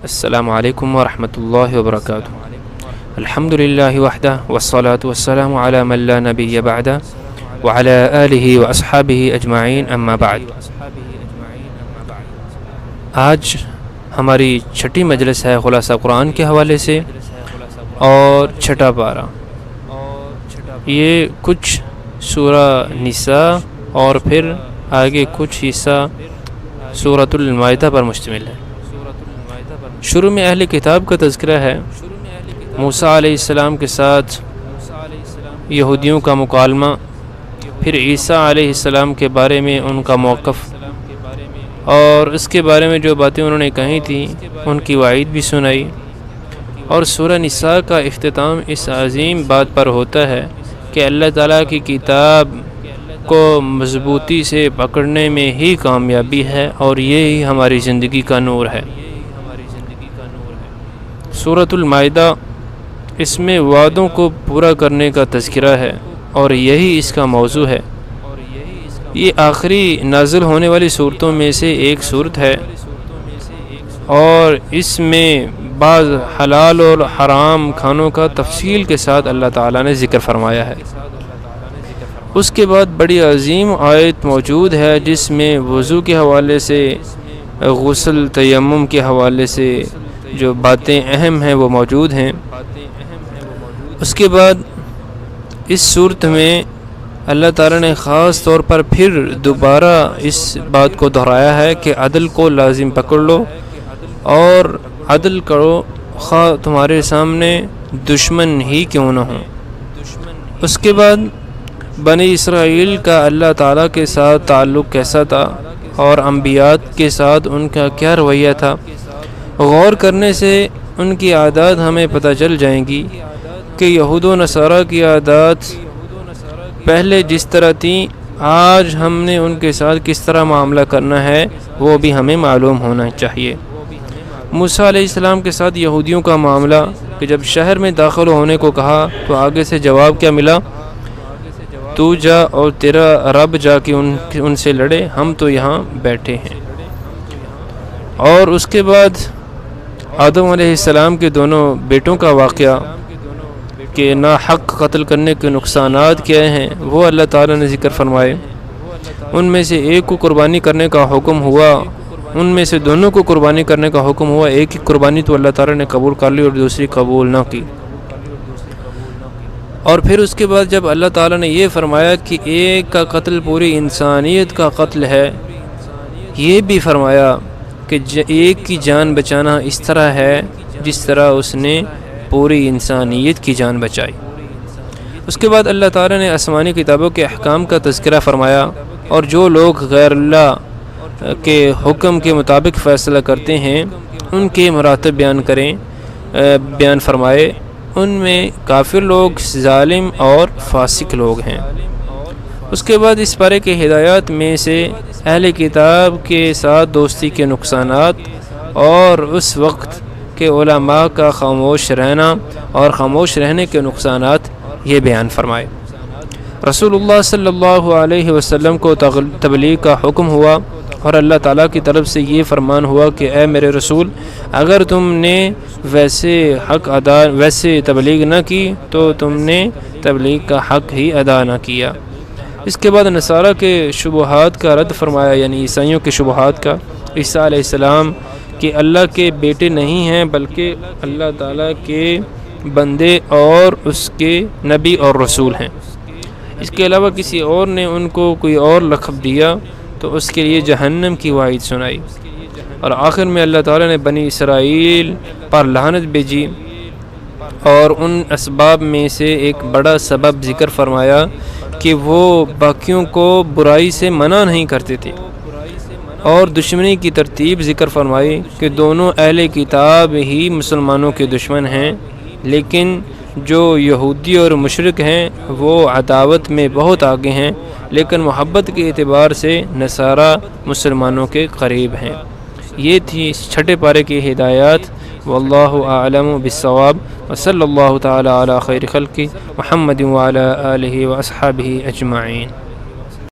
السلام علیکم ورحمۃ اللہ وبرکاتہ۔ الحمد للہ وحدہ والصلاة والسلام علی من لا نبی بعدہ وعلی آلہ واصحابہ اجمعین اما بعد۔ آج ہماری چھٹی مجلس ہے خلاصہ قرآن کے حوالے سے اور چھٹا پارہ۔ یہ کچھ سورہ نساء اور پھر آگے کچھ حصہ سورۃ المائدہ پر مشتمل ہے۔ شروع میں اہل کتاب کا تذکرہ ہے، موسیٰ علیہ السلام کے ساتھ یہودیوں کا مکالمہ، پھر عیسیٰ علیہ السلام کے بارے میں ان کا موقف اور اس کے بارے میں جو باتیں انہوں نے کہی تھیں ان کی وعید بھی سنائی، اور سورہ نساء کا اختتام اس عظیم بات پر ہوتا ہے کہ اللہ تعالیٰ کی کتاب کو مضبوطی سے پکڑنے میں ہی کامیابی ہے اور یہی ہماری زندگی کا نور ہے۔ سورۃ المائدہ اس میں وعدوں کو پورا کرنے کا تذکرہ ہے اور یہی اس کا موضوع ہے۔ یہ آخری نازل ہونے والی صورتوں میں سے ایک صورت ہے اور اس میں بعض حلال اور حرام کھانوں کا تفصیل کے ساتھ اللہ تعالیٰ نے ذکر فرمایا ہے۔ اس کے بعد بڑی عظیم آیت موجود ہے جس میں وضو کے حوالے سے، غسل، تیمم کے حوالے سے جو باتیں اہم ہیں وہ موجود ہیں۔ اس کے بعد اس صورت میں اللہ تعالیٰ نے خاص طور پر پھر دوبارہ اس بات کو دہرایا ہے کہ عدل کو لازم پکڑ لو اور عدل کرو خواہ تمہارے سامنے دشمن ہی کیوں نہ ہوں۔ اس کے بعد بنی اسرائیل کا اللہ تعالیٰ کے ساتھ تعلق کیسا تھا اور انبیاء کے ساتھ ان کا کیا رویہ تھا، غور کرنے سے ان کی عادات ہمیں پتہ چل جائیں گی کہ یہود و نصارہ کی عادات پہلے جس طرح تھیں آج ہم نے ان کے ساتھ کس طرح معاملہ کرنا ہے وہ بھی ہمیں معلوم ہونا چاہیے۔ موسیٰ علیہ السلام کے ساتھ یہودیوں کا معاملہ کہ جب شہر میں داخل ہونے کو کہا تو آگے سے جواب کیا ملا؟ تو جا اور تیرا رب جا کے ان سے لڑے، ہم تو یہاں بیٹھے ہیں۔ اور اس کے بعد آدم علیہ السلام کے دونوں بیٹوں کا واقعہ کہ ناحق قتل کرنے کے نقصانات کیا ہیں وہ اللہ تعالیٰ نے ذکر فرمائے۔ ان میں سے ایک کو قربانی کرنے کا حکم ہوا، ان میں سے دونوں کو قربانی کرنے کا حکم ہوا، ایک کی قربانی تو اللہ تعالیٰ نے قبول کر لی اور دوسری قبول نہ کی۔ اور پھر اس کے بعد جب اللہ تعالیٰ نے یہ فرمایا کہ ایک کا قتل پوری انسانیت کا قتل ہے، یہ بھی فرمایا کہ ایک کی جان بچانا اس طرح ہے جس طرح اس نے پوری انسانیت کی جان بچائی۔ اس کے بعد اللہ تعالیٰ نے آسمانی کتابوں کے احکام کا تذکرہ فرمایا، اور جو لوگ غیر اللہ کے حکم کے مطابق فیصلہ کرتے ہیں ان کے مراتب بیان فرمائے۔ ان میں کافر لوگ، ظالم اور فاسق لوگ ہیں۔ اس کے بعد اس پارے کے ہدایات میں سے اہل کتاب کے ساتھ دوستی کے نقصانات اور اس وقت کے علماء کا خاموش رہنا اور خاموش رہنے کے نقصانات یہ بیان فرمائے۔ رسول اللہ صلی اللہ علیہ وسلم کو تبلیغ کا حکم ہوا اور اللہ تعالیٰ کی طرف سے یہ فرمان ہوا کہ اے میرے رسول، اگر تم نے ویسے تبلیغ نہ کی تو تم نے تبلیغ کا حق ہی ادا نہ کیا۔ اس کے بعد نصارہ کے شبہات کا رد فرمایا، یعنی عیسائیوں کے شبہات کا۔ عیسیٰ علیہ السلام کہ اللہ کے بیٹے نہیں ہیں بلکہ اللہ تعالیٰ کے بندے اور اس کے نبی اور رسول ہیں۔ اس کے علاوہ کسی اور نے ان کو کوئی اور لقب دیا تو اس کے لیے جہنم کی وعید سنائی۔ اور آخر میں اللہ تعالیٰ نے بنی اسرائیل پر لعنت بھیجی، اور ان اسباب میں سے ایک بڑا سبب ذکر فرمایا کہ وہ باقیوں کو برائی سے منع نہیں کرتے تھے، اور دشمنی کی ترتیب ذکر فرمائی کہ دونوں اہل کتاب ہی مسلمانوں کے دشمن ہیں، لیکن جو یہودی اور مشرک ہیں وہ عداوت میں بہت آگے ہیں، لیکن محبت کے اعتبار سے نصارہ مسلمانوں کے قریب ہیں۔ یہ تھی چھٹے پارے کی ہدایات۔ واللہ اعلم بالصواب، وصلی اللہ تعالی علی خیر خلقہ محمد وعلی آلہ واصحابہ اجمعین۔